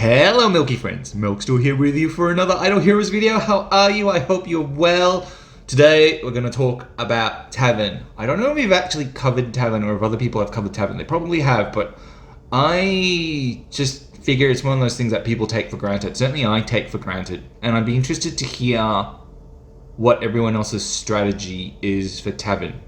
Hello Milky friends, Milkstool here with you for another Idle Heroes video. How are you? I hope you're well. Today we're going to talk about Tavern. I don't know if we've actually covered Tavern or if other people have covered Tavern. They probably have, but I just figure it's one of those things that people take for granted. Certainly I take for granted, and I'd be interested to hear what everyone else's strategy is for Tavern.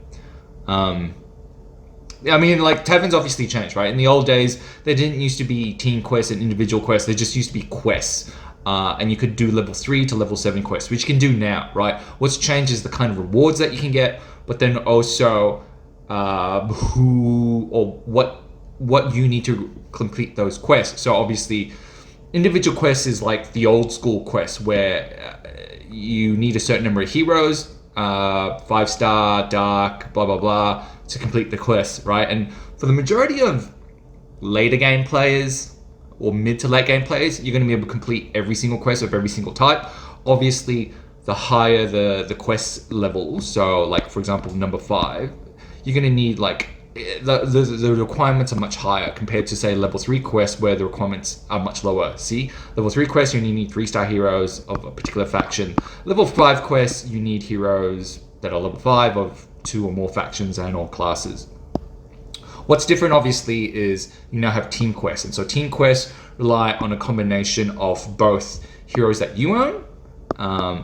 I mean, like, Tavern's obviously changed, right? In the old days, there didn't used to be team quests and individual quests. There just used to be quests. And you could do level 3 to level 7 quests, which you can do now, right? What's changed is the kind of rewards that you can get, but then also what you need to complete those quests. So obviously, individual quests is like the old school quests where you need a certain number of heroes, 5-star, dark, blah, blah, blah, to complete the quest, right? And for the majority of later game players or mid to late game players, you're going to be able to complete every single quest of every single type. Obviously, the higher the quest level, so like for example number 5, you're going to need like the requirements are much higher compared to say level 3 quests where the requirements are much lower. See, level 3 quests you only need 3-star heroes of a particular faction. Level 5 quests you need heroes that are level 5 of 2 or more factions and all classes. What's different obviously is you now have team quests, and so team quests rely on a combination of both heroes that you own,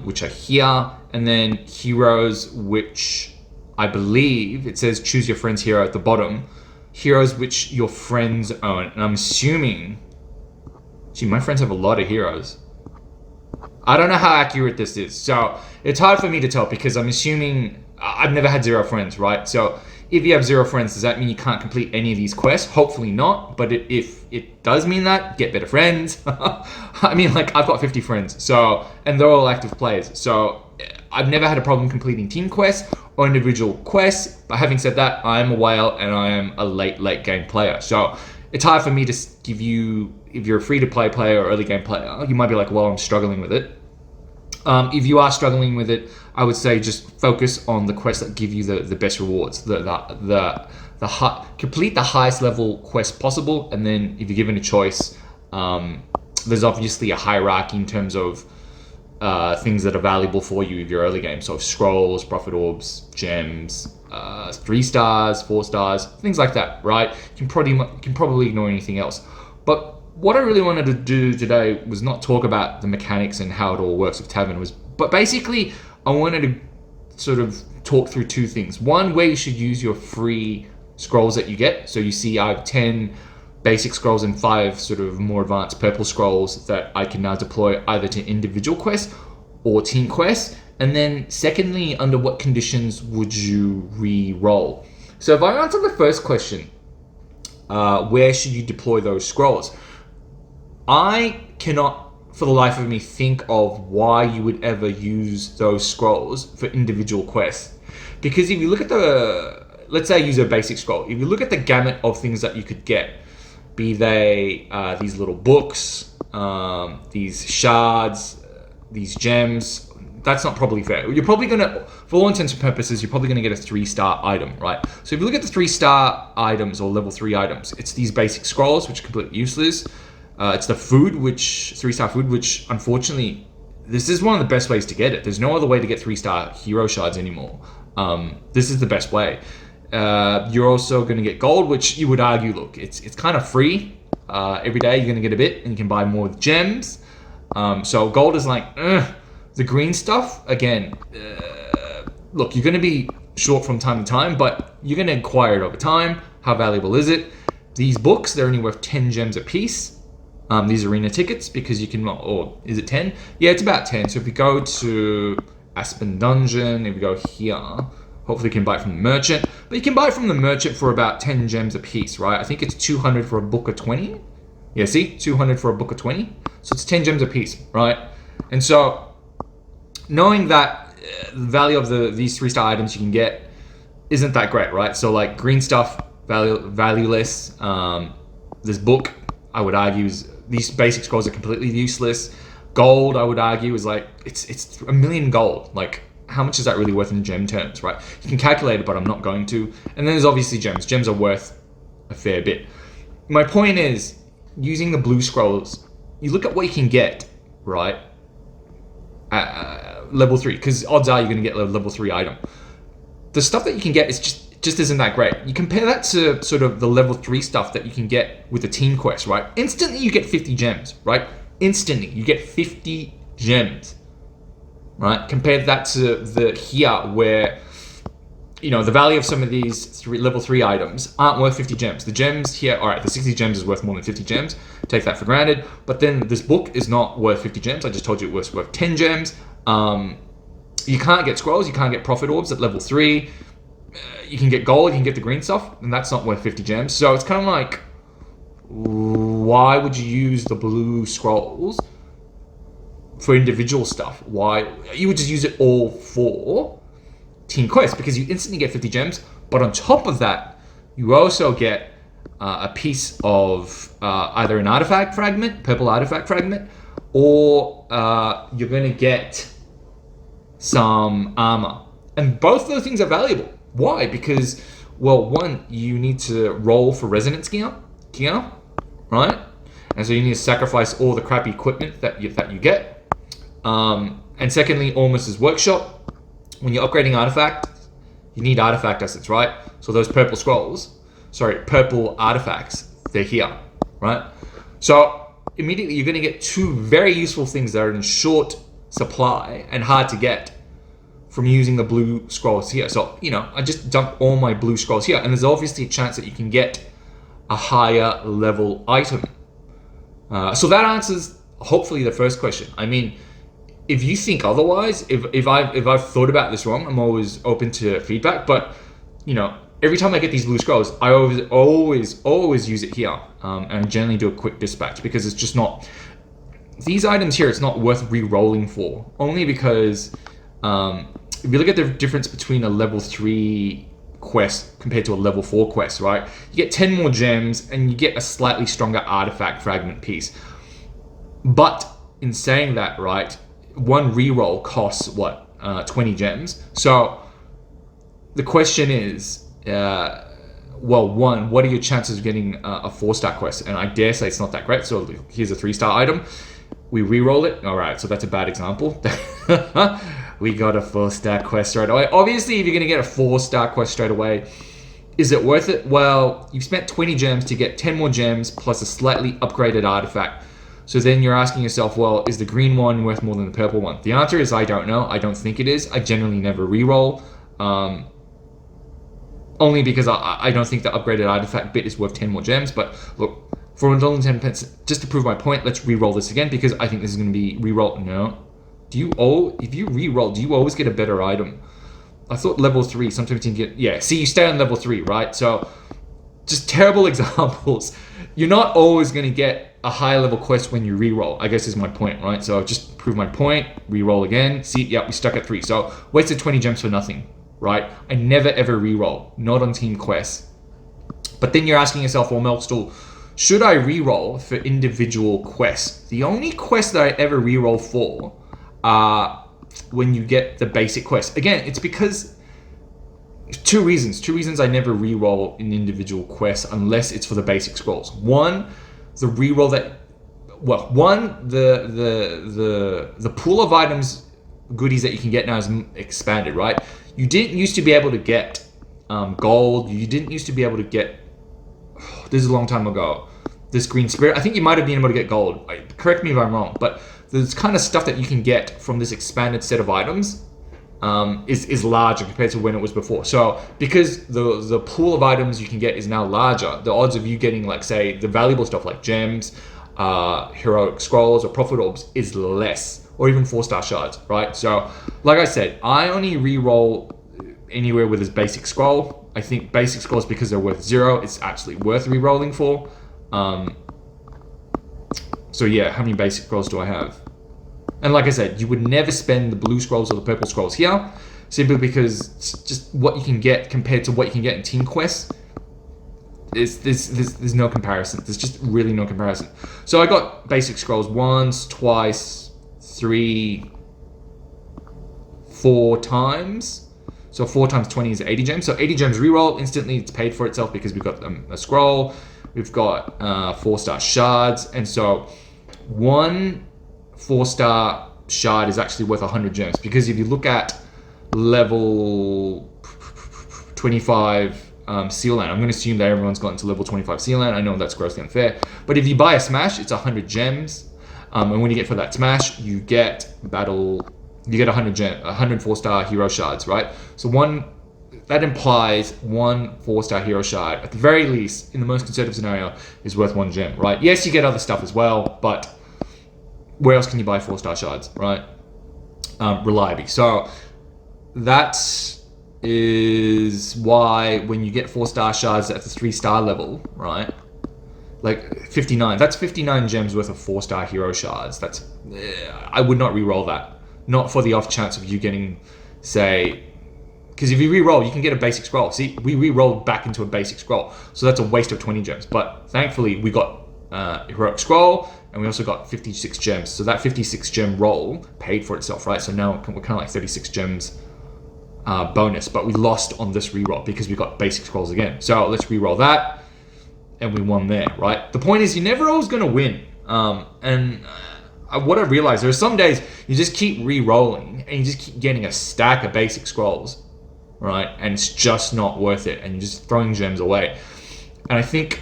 which are here, and then heroes which I believe it says choose your friend's hero at the bottom, heroes which your friends own. And I'm assuming, gee, my friends have a lot of heroes. I don't know how accurate this is, so it's hard for me to tell because I'm assuming I've never had 0 friends, right? So if you have 0 friends, does that mean you can't complete any of these quests? Hopefully not, but if it does mean that, get better friends. I mean, like, I've got 50 friends, so, and they're all active players, so I've never had a problem completing team quests or individual quests. But having said that, I am a whale and I am a late game player, so it's hard for me to give you, if you're a free-to-play player or early game player, you might be like, well, I'm struggling with it. If you are struggling with it, I would say just focus on the quests that give you the best rewards. Complete the highest level quest possible, and then if you're given a choice, there's obviously a hierarchy in terms of things that are valuable for you if you're early game. So scrolls, prophet orbs, gems, 3 stars, 4 stars, things like that, right? You can probably ignore anything else. But what I really wanted to do today was not talk about the mechanics and how it all works with Tavern, but basically I wanted to sort of talk through 2 things. One, where you should use your free scrolls that you get. So you see I have 10 basic scrolls and 5 sort of more advanced purple scrolls that I can now deploy either to individual quests or team quests. And then secondly, under what conditions would you re-roll? So if I answer the first question, where should you deploy those scrolls? I cannot, for the life of me, think of why you would ever use those scrolls for individual quests. Because if you look at let's say I use a basic scroll. If you look at the gamut of things that you could get, be they these little books, these shards, these gems, that's not probably fair. You're probably gonna, for all intents and purposes, you're probably gonna get a 3-star item, right? So if you look at the 3-star items or level 3 items, it's these basic scrolls, which are completely useless. It's the food, 3-star food, which unfortunately, this is one of the best ways to get it. There's no other way to get 3-star hero shards anymore. This is the best way. You're also going to get gold, which you would argue, look, it's kind of free. Every day you're going to get a bit, and you can buy more with gems. So gold is like, the green stuff, again, look, you're going to be short from time to time, but you're going to acquire it over time. How valuable is it? These books, they're only worth 10 gems a piece. These arena tickets, because you can, or is it 10? Yeah, it's about 10. So if we go to Aspen Dungeon, if we go here, hopefully you can buy it from the merchant. But you can buy it from the merchant for about 10 gems a piece, right? I think it's 200 for a book of 20. Yeah, see? 200 for a book of 20. So it's 10 gems a piece, right? And so knowing that the value of these 3-star items you can get isn't that great, right? So like green stuff, valueless. This book, I would argue, these basic scrolls are completely useless. Gold, I would argue, is like, it's 1 million gold. Like, how much is that really worth in gem terms, right? You can calculate it, but I'm not going to. And then there's obviously gems. Gems are worth a fair bit. My point is, using the blue scrolls you look at what you can get, right? Level 3, because odds are you're going to get a level 3 item. The stuff that you can get is just isn't that great. You compare that to sort of the level 3 stuff that you can get with the team quest, right? Instantly you get 50 gems, right? Instantly you get 50 gems, right? Compare that to the here where, you know, the value of some of these level 3 items aren't worth 50 gems. The gems here, all right, the 60 gems is worth more than 50 gems. Take that for granted. But then this book is not worth 50 gems. I just told you it was worth 10 gems. You can't get scrolls. You can't get profit orbs at level 3. You can get gold. You can get the green stuff, and that's not worth 50 gems. So it's kind of like, why would you use the blue scrolls for individual stuff? Why? You would just use it all for team quest, because you instantly get 50 gems, but on top of that you also get a piece of either an artifact fragment, purple artifact fragment, or you're going to get some armor, and both of those things are valuable. Why? Because, well, one, you need to roll for resonance gear, right? And so you need to sacrifice all the crappy equipment that you get, and secondly, Ormus's workshop. When you're upgrading artifacts, you need artifact assets, right? So those purple artifacts, they're here, right? So immediately you're going to get 2 very useful things that are in short supply and hard to get from using the blue scrolls here. So, you know, I just dump all my blue scrolls here, and there's obviously a chance that you can get a higher level item. So that answers, hopefully, the first question. I mean, if you think otherwise, if I've thought about this wrong, I'm always open to feedback. But, you know, every time I get these blue scrolls, I always use it here, and generally do a quick dispatch, because it's just not, these items here, it's not worth re-rolling for, only because if you look at the difference between a level 3 quest compared to a level 4 quest, right? You get 10 more gems and you get a slightly stronger artifact fragment piece. But in saying that, right, one reroll costs what, 20 gems. So the question is, well, one, what are your chances of getting a 4-star quest? And I dare say it's not that great. So here's a 3-star item. We reroll it. All right, so that's a bad example. We got a 4-star quest straight away. Obviously, if you're going to get a 4-star quest straight away, is it worth it? Well, you've spent 20 gems to get 10 more gems plus a slightly upgraded artifact. So then you're asking yourself, well, is the green one worth more than the purple one? The answer is I don't know. I don't think it is. I generally never reroll. Only because I don't think the upgraded artifact bit is worth 10 more gems. But look, for $1.10, just to prove my point, let's reroll this again, because I think this is going to be reroll. No. If you reroll, do you always get a better item? I thought level 3, sometimes you can get, yeah, see, you stay on level 3, right? So just terrible examples. You're not always going to get a high level quest when you reroll, I guess is my point, right? So just prove my point, reroll again. See, yeah, we stuck at 3. So wasted 20 gems for nothing, right? I never ever reroll, not on team quests. But then you're asking yourself, well, Melkstall, should I reroll for individual quests? The only quest that I ever reroll for are when you get the basic quest. Again, it's because two reasons I never reroll in individual quests unless it's for the basic scrolls. One, the reroll the pool of items, goodies that you can get now is expanded, right? You didn't used to be able to get gold. You didn't used to be able to get, this is a long time ago, this green spirit. I think you might have been able to get gold. Correct me if I'm wrong, but this kind of stuff that you can get from this expanded set of items is larger compared to when it was before. So because the pool of items you can get is now larger, the odds of you getting, like, say, the valuable stuff like gems, heroic scrolls, or prophet orbs is less, or even 4-star shards, right? So like I said, I only re-roll anywhere with this basic scroll. I think basic scrolls, because they're worth 0, it's actually worth re-rolling for. So yeah, how many basic scrolls do I have? And like I said, you would never spend the blue scrolls or the purple scrolls here, simply because it's just what you can get compared to what you can get in team quests. There's no comparison. There's just really no comparison. So I got basic scrolls once, twice, 3, 4 times. So 4 times 20 is 80 gems. So 80 gems reroll, instantly it's paid for itself because we've got a scroll, we've got 4-star shards, and so one 4-star shard is actually worth 100 gems, because if you look at level 25 Seal Land, I'm going to assume that everyone's gotten to level 25 Seal Land. I know that's grossly unfair, but if you buy a smash, it's 100 gems, and when you get for that smash, you get 100 4-star hero shards, right? So that implies one 4-star hero shard, at the very least, in the most conservative scenario, is worth 1 gem, right? Yes, you get other stuff as well, but where else can you buy 4-star shards, right? Reliably. So that is why when you get 4-star shards at the 3-star level, right? Like 59, that's 59 gems worth of 4-star hero shards. I would not re-roll that. Not for the off chance of you getting, say, because if you re-roll, you can get a basic scroll. See, we re-rolled back into a basic scroll, so that's a waste of 20 gems. But thankfully, we got heroic scroll, and we also got 56 gems. So that 56 gem roll paid for itself, right? So now we're kind of like 36 gems bonus, but we lost on this re-roll because we got basic scrolls again. So let's re-roll that, and we won there, right? The point is, you're never always going to win. What I realized, there are some days you just keep re-rolling and you just keep getting a stack of basic scrolls, right? And it's just not worth it, and you're just throwing gems away. And I think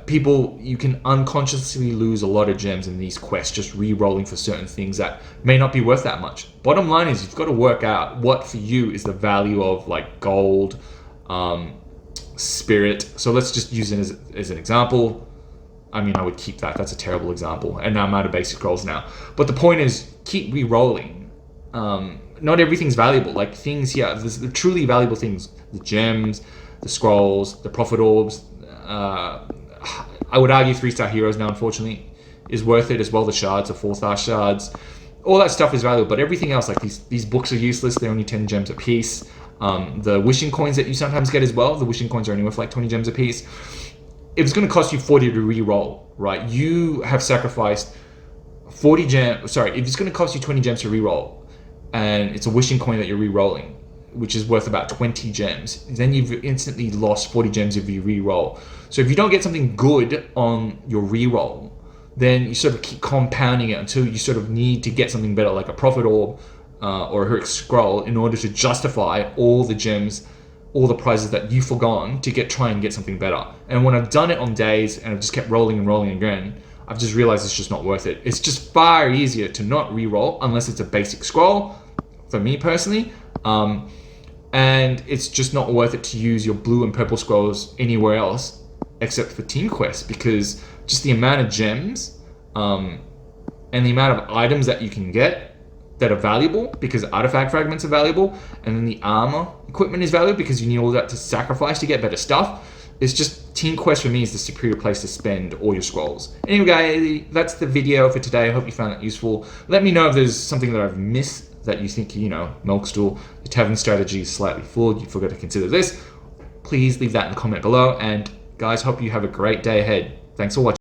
people, you can unconsciously lose a lot of gems in these quests just re-rolling for certain things that may not be worth that much. Bottom line is, you've got to work out what for you is the value of like gold, spirit. So let's just use it as an example. I mean, I would keep that. That's a terrible example. And now I'm out of basic scrolls now. But the point is, keep re-rolling. Not everything's valuable. Like things here, there's the truly valuable things. The gems, the scrolls, the prophet orbs. I would argue 3-star heroes now, unfortunately, is worth it as well. The shards, the 4-star shards. All that stuff is valuable. But everything else, like these books are useless. They're only 10 gems a piece. The wishing coins that you sometimes get as well. The wishing coins are only worth like 20 gems a piece. If it's going to cost you 40 to re-roll, right? You have sacrificed 40 gems. Sorry, if it's going to cost you 20 gems to re-roll, and it's a wishing coin that you're re-rolling, which is worth about 20 gems, then you've instantly lost 40 gems if you re-roll. So if you don't get something good on your re-roll, then you sort of keep compounding it until you sort of need to get something better, like a prophet orb or a heroic scroll, in order to justify all the gems, all the prizes that you've forgone to try and get something better. And when I've done it on days and I've just kept rolling and rolling again, I've just realized it's just not worth it. It's just far easier to not re-roll unless it's a basic scroll, for me personally. And it's just not worth it to use your blue and purple scrolls anywhere else except for team quests, because just the amount of gems and the amount of items that you can get that are valuable, because artifact fragments are valuable, and then the armor equipment is valuable because you need all that to sacrifice to get better stuff. It's just team quest for me is the superior place to spend all your scrolls. Anyway, guys, that's the video for today. I hope you found that useful. Let me know if there's something that I've missed that you think, Milkstool, the tavern strategy is slightly flawed, you forgot to consider this. Please leave that in the comment below. And guys, hope you have a great day ahead. Thanks for watching.